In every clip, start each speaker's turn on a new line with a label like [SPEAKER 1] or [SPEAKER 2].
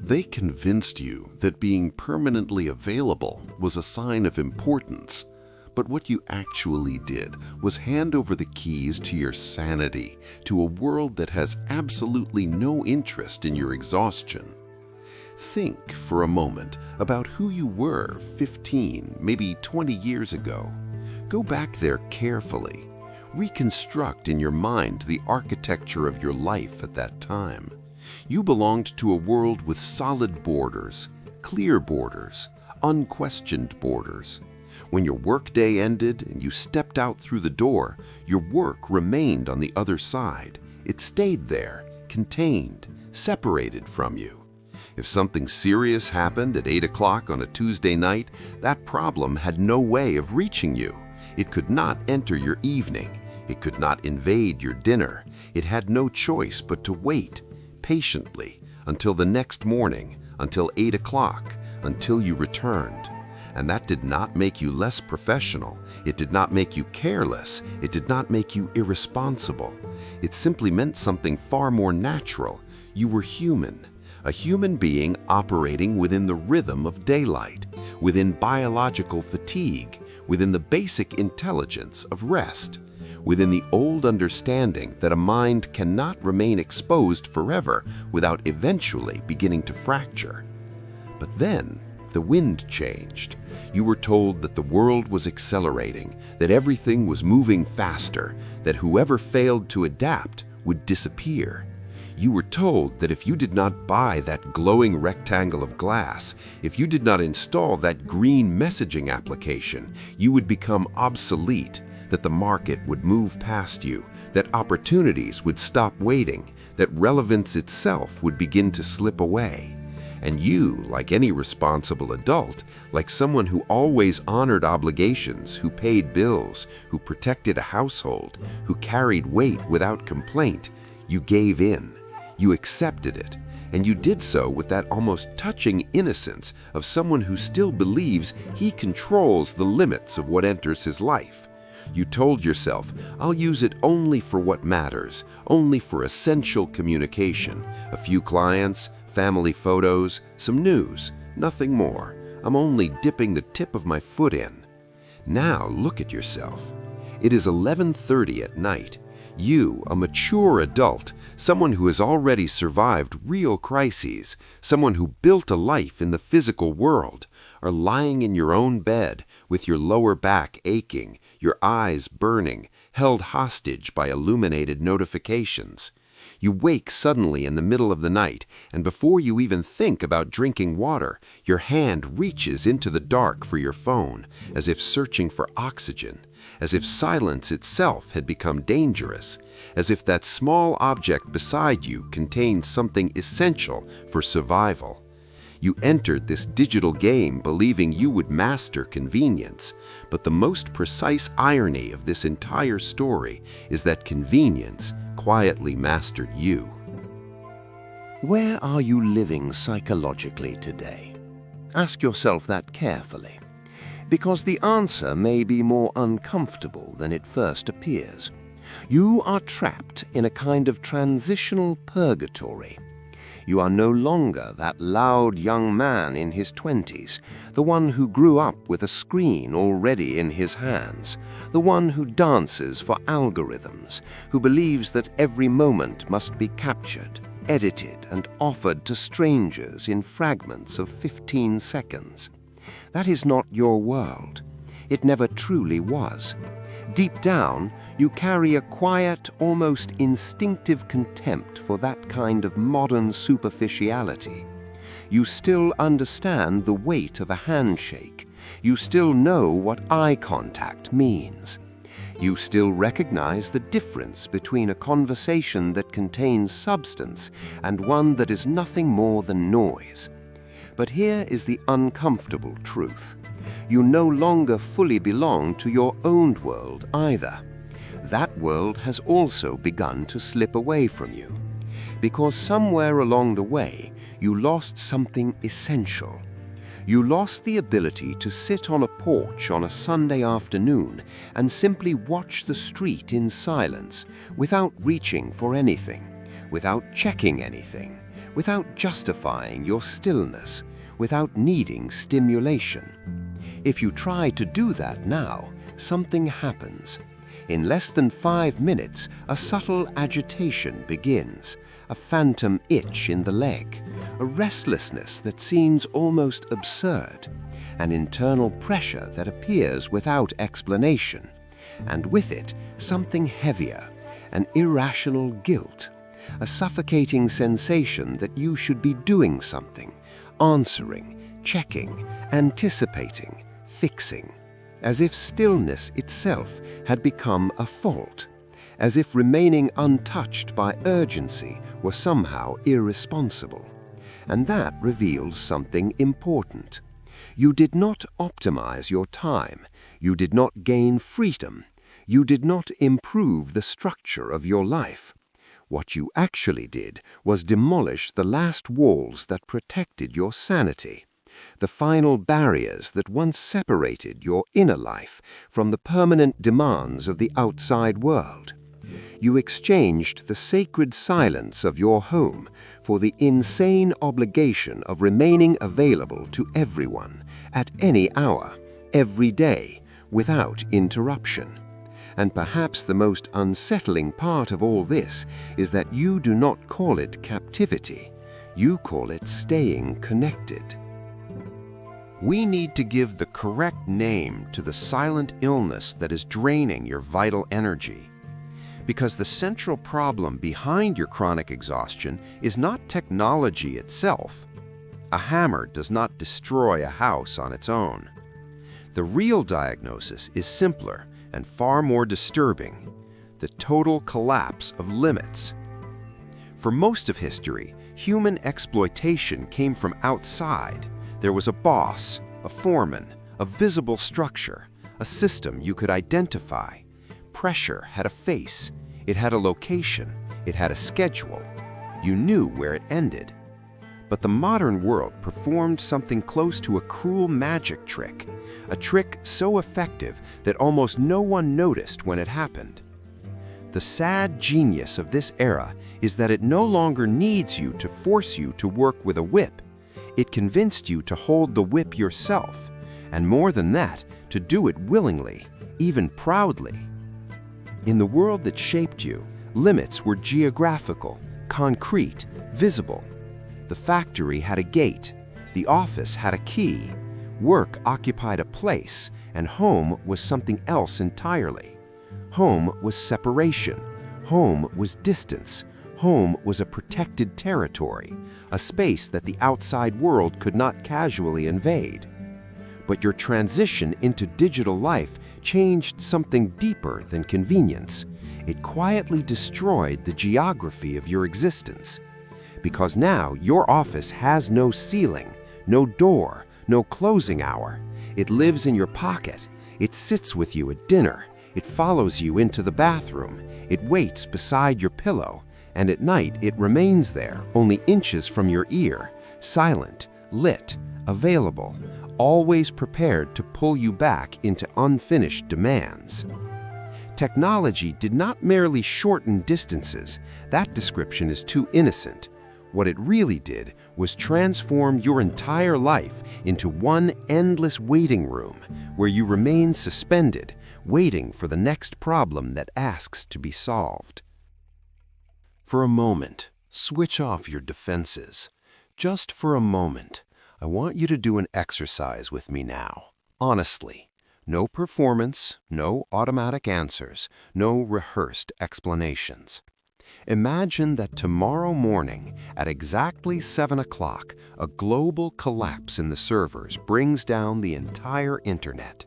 [SPEAKER 1] They convinced you that being permanently available was a sign of importance, but what you actually did was hand over the keys to your sanity to a world that has absolutely no interest in your exhaustion. Think for a moment about who you were 15, maybe 20 years ago. Go back there carefully. Reconstruct in your mind the architecture of your life at that time. You belonged to a world with solid borders, clear borders, unquestioned borders. When your workday ended and you stepped out through the door, your work remained on the other side. It stayed there, contained, separated from you. If something serious happened at 8 o'clock on a Tuesday night, that problem had no way of reaching you. It could not enter your evening. It could not invade your dinner. It had no choice but to wait patiently until the next morning, until 8 o'clock, until you returned. And that did not make you less professional. It did not make you careless. It did not make you irresponsible. It simply meant something far more natural. You were human, a human being operating within the rhythm of daylight, within biological fatigue, within the basic intelligence of rest, within the old understanding that a mind cannot remain exposed forever without eventually beginning to fracture. But then, the wind changed. You were told that the world was accelerating, that everything was moving faster, that whoever failed to adapt would disappear. You were told that if you did not buy that glowing rectangle of glass, if you did not install that green messaging application, you would become obsolete, that the market would move past you, that opportunities would stop waiting, that relevance itself would begin to slip away. And you, like any responsible adult, like someone who always honored obligations, who paid bills, who protected a household, who carried weight without complaint, you gave in. You accepted it, and you did so with that almost touching innocence of someone who still believes he controls the limits of what enters his life. You told yourself, I'll use it only for what matters, only for essential communication, a few clients, family photos, some news, nothing more. I'm only dipping the tip of my foot in. Now look at yourself. It is 11:30 at night. You, a mature adult, someone who has already survived real crises, someone who built a life in the physical world, are lying in your own bed with your lower back aching, your eyes burning, held hostage by illuminated notifications. You wake suddenly in the middle of the night, and before you even think about drinking water, your hand reaches into the dark for your phone, as if searching for oxygen, as if silence itself had become dangerous, as if that small object beside you contained something essential for survival. You entered this digital game believing you would master convenience, but the most precise irony of this entire story is that convenience quietly mastered you.
[SPEAKER 2] Where are you living psychologically today? Ask yourself that carefully, because the answer may be more uncomfortable than it first appears. You are trapped in a kind of transitional purgatory. You are no longer that loud young man in his 20s, the one who grew up with a screen already in his hands, the one who dances for algorithms, who believes that every moment must be captured, edited, and offered to strangers in fragments of 15 seconds. That is not your world. It never truly was. Deep down, you carry a quiet, almost instinctive contempt for that kind of modern superficiality. You still understand the weight of a handshake. You still know what eye contact means. You still recognize the difference between a conversation that contains substance and one that is nothing more than noise. But here is the uncomfortable truth. You no longer fully belong to your own world either. That world has also begun to slip away from you, because somewhere along the way you lost something essential. You lost the ability to sit on a porch on a Sunday afternoon and simply watch the street in silence, without reaching for anything, without checking anything, without justifying your stillness, without needing stimulation. If you try to do that now, something happens. In less than 5 minutes, a subtle agitation begins, a phantom itch in the leg, a restlessness that seems almost absurd, an internal pressure that appears without explanation, and with it, something heavier, an irrational guilt, a suffocating sensation that you should be doing something, answering, checking, anticipating, fixing, as if stillness itself had become a fault, as if remaining untouched by urgency were somehow irresponsible. And that reveals something important. You did not optimize your time. You did not gain freedom. You did not improve the structure of your life. What you actually did was demolish the last walls that protected your sanity, the final barriers that once separated your inner life from the permanent demands of the outside world. You exchanged the sacred silence of your home for the insane obligation of remaining available to everyone, at any hour, every day, without interruption. And perhaps the most unsettling part of all this is that you do not call it captivity. You call it staying connected. We need to give the correct name to the silent illness that is draining your vital energy. Because the central problem behind your chronic exhaustion is not technology itself. A hammer does not destroy a house on its own. The real diagnosis is simpler and far more disturbing: the total collapse of limits. For most of history, human exploitation came from outside. There was a boss, a foreman, a visible structure, a system you could identify. Pressure had a face, it had a location, it had a schedule. You knew where it ended. But the modern world performed something close to a cruel magic trick, a trick so effective that almost no one noticed when it happened. The sad genius of this era is that it no longer needs you to force you to work with a whip. It convinced you to hold the whip yourself, and more than that, to do it willingly, even proudly. In the world that shaped you, limits were geographical, concrete, visible. The factory had a gate, the office had a key, work occupied a place, and home was something else entirely. Home was separation, home was distance, home was a protected territory, a space that the outside world could not casually invade. But your transition into digital life changed something deeper than convenience. It quietly destroyed the geography of your existence. Because now your office has no ceiling, no door, no closing hour. It lives in your pocket. It sits with you at dinner. It follows you into the bathroom. It waits beside your pillow. And at night it remains there, only inches from your ear, silent, lit, available, always prepared to pull you back into unfinished demands. Technology did not merely shorten distances. That description is too innocent. What it really did was transform your entire life into one endless waiting room where you remain suspended, waiting for the next problem that asks to be solved. For a moment, switch off your defenses. Just for a moment, I want you to do an exercise with me now, honestly. No performance, no automatic answers, no rehearsed explanations. Imagine that tomorrow morning at exactly 7 o'clock, a global collapse in the servers brings down the entire internet.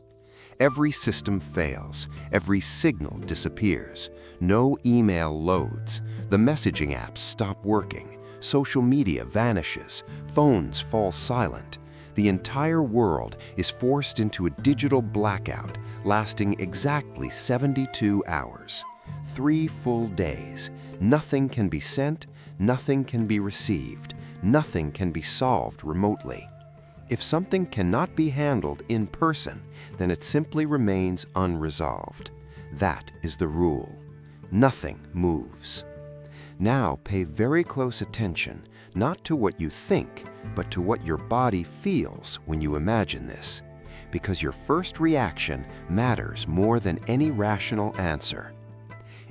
[SPEAKER 2] Every system fails, every signal disappears, no email loads, the messaging apps stop working, social media vanishes, phones fall silent. The entire world is forced into a digital blackout lasting exactly 72 hours. 3 full days. Nothing can be sent, nothing can be received, nothing can be solved remotely. If something cannot be handled in person, then it simply remains unresolved. That is the rule. Nothing moves. Now pay very close attention not to what you think, but to what your body feels when you imagine this, because your first reaction matters more than any rational answer.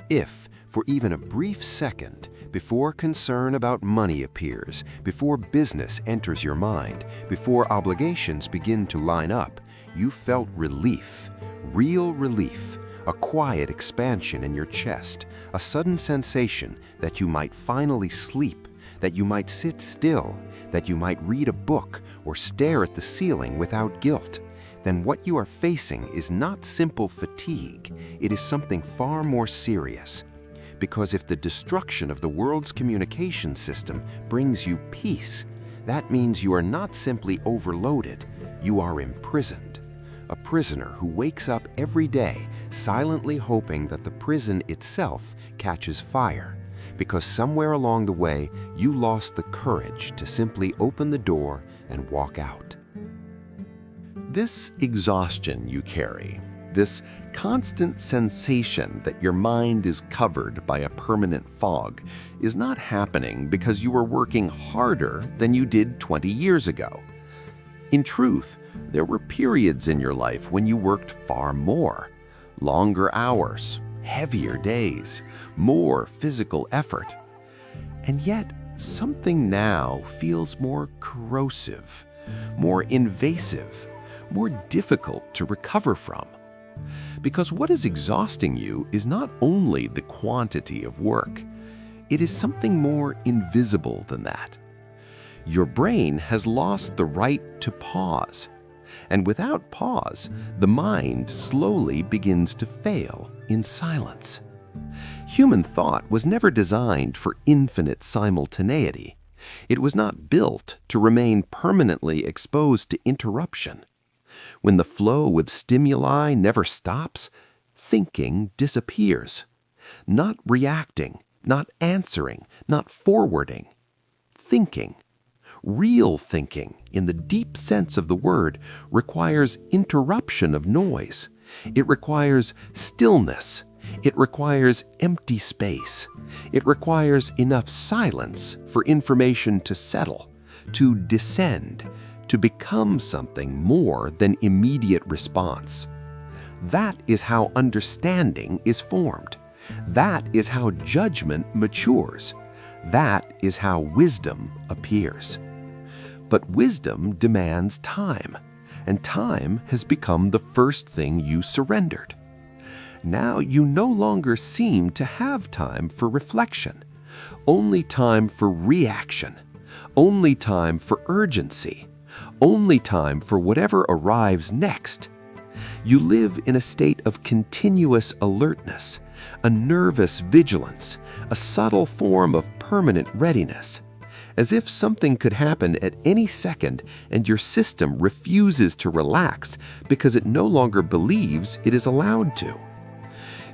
[SPEAKER 2] If, for even a brief second, before concern about money appears, before business enters your mind, before obligations begin to line up, you felt relief, real relief, a quiet expansion in your chest, a sudden sensation that you might finally sleep, that you might sit still, that you might read a book or stare at the ceiling without guilt, then what you are facing is not simple fatigue, it is something far more serious. Because if the destruction of the world's communication system brings you peace, that means you are not simply overloaded, you are imprisoned. A prisoner who wakes up every day silently hoping that the prison itself catches fire, because somewhere along the way you lost the courage to simply open the door and walk out.
[SPEAKER 1] This exhaustion you carry, this constant sensation that your mind is covered by a permanent fog, is not happening because you are working harder than you did 20 years ago. In truth, there were periods in your life when you worked far more, longer hours, heavier days, more physical effort. And yet, something now feels more corrosive, more invasive, more difficult to recover from. Because what is exhausting you is not only the quantity of work, it is something more invisible than that. Your brain has lost the right to pause. And without pause, the mind slowly begins to fail in silence. Human thought was never designed for infinite simultaneity. It was not built to remain permanently exposed to interruption. When the flow with stimuli never stops, thinking disappears. Not reacting, not answering, not forwarding. Thinking. Real thinking, in the deep sense of the word, requires interruption of noise. It requires stillness. It requires empty space. It requires enough silence for information to settle, to descend, to become something more than immediate response. That is how understanding is formed. That is how judgment matures. That is how wisdom appears. But wisdom demands time, and time has become the first thing you surrendered. Now you no longer seem to have time for reflection, only time for reaction, only time for urgency, only time for whatever arrives next. You live in a state of continuous alertness, a nervous vigilance, a subtle form of permanent readiness, as if something could happen at any second and your system refuses to relax because it no longer believes it is allowed to.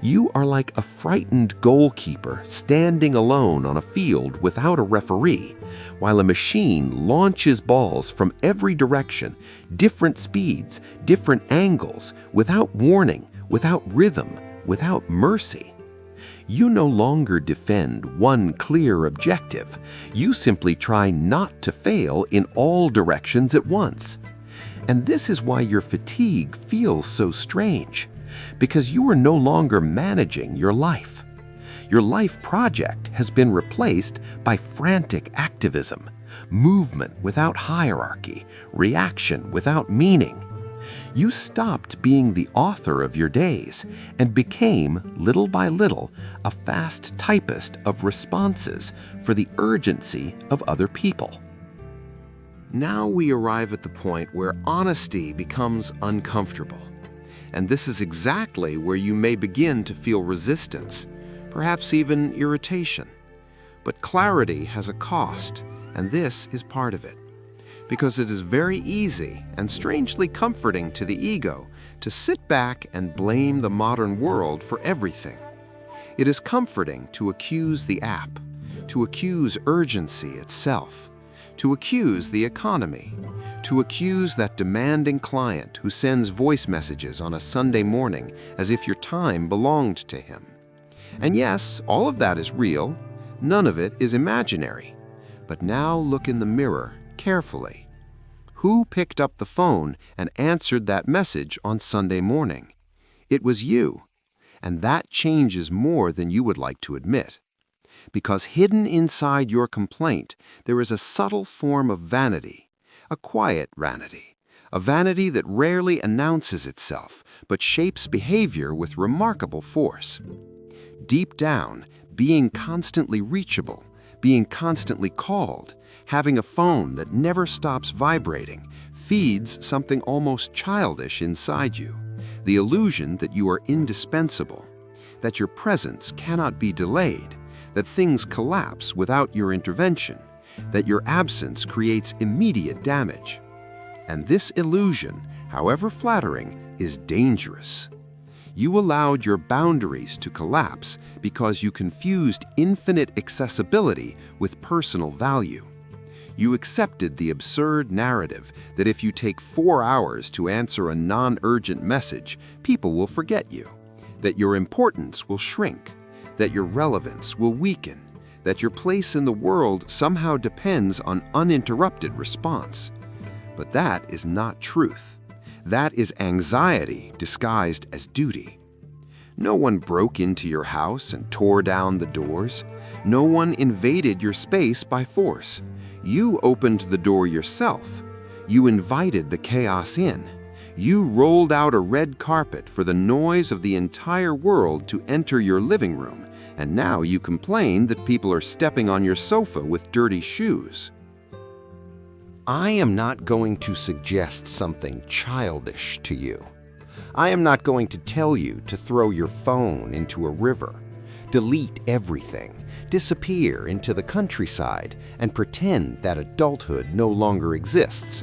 [SPEAKER 1] You are like a frightened goalkeeper standing alone on a field without a referee, while a machine launches balls from every direction, different speeds, different angles, without warning, without rhythm, without mercy. You no longer defend one clear objective. You simply try not to fail in all directions at once. And this is why your fatigue feels so strange, because you are no longer managing your life. Your life project has been replaced by frantic activism, movement without hierarchy, reaction without meaning. You stopped being the author of your days and became, little by little, a fast typist of responses for the urgency of other people. Now we arrive at the point where honesty becomes uncomfortable. And this is exactly where you may begin to feel resistance, perhaps even irritation. But clarity has a cost, and this is part of it. Because it is very easy and strangely comforting to the ego to sit back and blame the modern world for everything. It is comforting to accuse the app, to accuse urgency itself, to accuse the economy, to accuse that demanding client who sends voice messages on a Sunday morning as if your time belonged to him. And yes, all of that is real. None of it is imaginary.
[SPEAKER 2] But now look in the mirror carefully. Who picked up the phone and answered that message on Sunday morning? It was you. And that changes more than you would like to admit. Because hidden inside your complaint, there is a subtle form of vanity, a quiet vanity, a vanity that rarely announces itself, but shapes behavior with remarkable force. Deep down, being constantly reachable, being constantly called, having a phone that never stops vibrating, feeds something almost childish inside you, the illusion that you are indispensable, that your presence cannot be delayed, that things collapse without your intervention, that your absence creates immediate damage. And this illusion, however flattering, is dangerous. You allowed your boundaries to collapse because you confused infinite accessibility with personal value. You accepted the absurd narrative that if you take 4 hours to answer a non-urgent message, people will forget you, that your importance will shrink, that your relevance will weaken, that your place in the world somehow depends on uninterrupted response. But that is not truth. That is anxiety disguised as duty. No one broke into your house and tore down the doors. No one invaded your space by force. You opened the door yourself. You invited the chaos in. You rolled out a red carpet for the noise of the entire world to enter your living room, and now you complain that people are stepping on your sofa with dirty shoes. I am not going to suggest something childish to you. I am not going to tell you to throw your phone into a river, delete everything, disappear into the countryside, and pretend that adulthood no longer exists.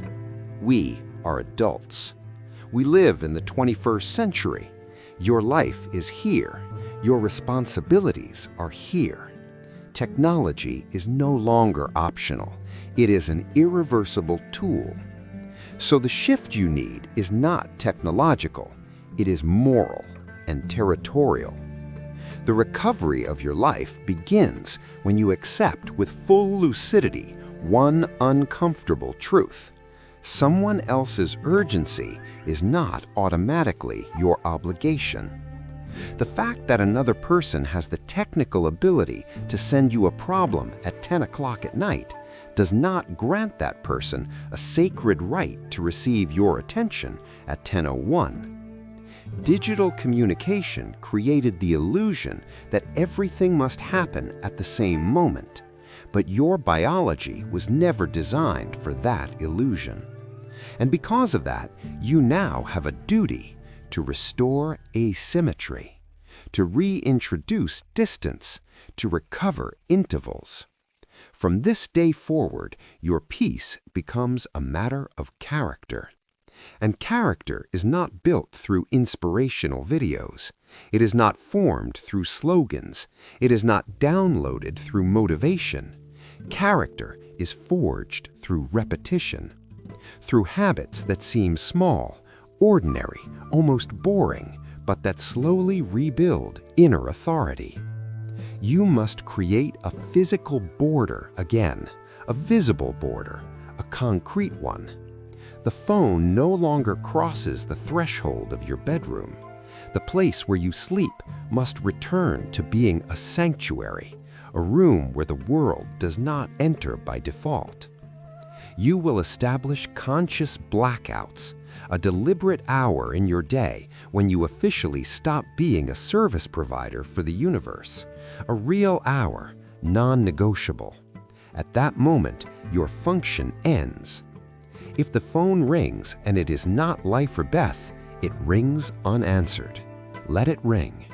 [SPEAKER 2] We are adults. We live in the 21st century. Your life is here. Your responsibilities are here. Technology is no longer optional. It is an irreversible tool. So the shift you need is not technological. It is moral and territorial. The recovery of your life begins when you accept with full lucidity one uncomfortable truth. Someone else's urgency is not automatically your obligation. The fact that another person has the technical ability to send you a problem at 10 o'clock at night does not grant that person a sacred right to receive your attention at 10:01. Digital communication created the illusion that everything must happen at the same moment, but your biology was never designed for that illusion. And because of that, you now have a duty to restore asymmetry, to reintroduce distance, to recover intervals. From this day forward, your peace becomes a matter of character. And character is not built through inspirational videos. It is not formed through slogans. It is not downloaded through motivation. Character is forged through repetition, through habits that seem small, ordinary, almost boring, but that slowly rebuild inner authority. You must create a physical border again, a visible border, a concrete one. The phone no longer crosses the threshold of your bedroom. The place where you sleep must return to being a sanctuary, a room where the world does not enter by default. You will establish conscious blackouts, a deliberate hour in your day when you officially stop being a service provider for the universe, a real hour, non-negotiable. At that moment, your function ends. If the phone rings and it is not life or death, it rings unanswered. Let it ring.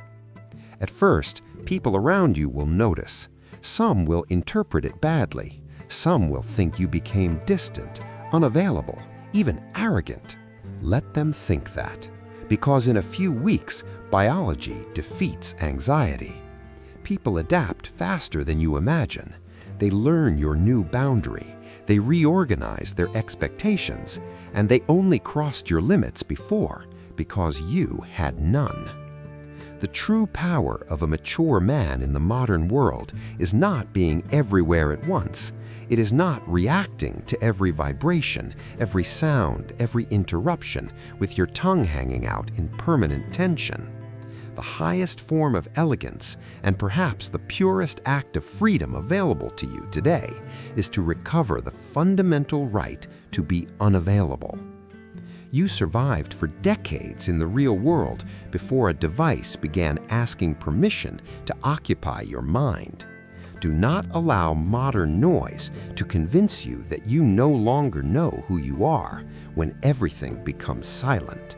[SPEAKER 2] At first, people around you will notice. Some will interpret it badly. Some will think you became distant, unavailable, even arrogant. Let them think that, because in a few weeks, biology defeats anxiety. People adapt faster than you imagine. They learn your new boundary. They reorganize their expectations, and they only crossed your limits before because you had none.
[SPEAKER 3] The true power of a mature man in the modern world is not being everywhere at once. It is not reacting to every vibration, every sound, every interruption, with your tongue hanging out in permanent tension. The highest form of elegance, and perhaps the purest act of freedom available to you today, is to recover the fundamental right to be unavailable. You survived for decades in the real world before a device began asking permission to occupy your mind. Do not allow modern noise to convince you that you no longer know who you are when everything becomes silent.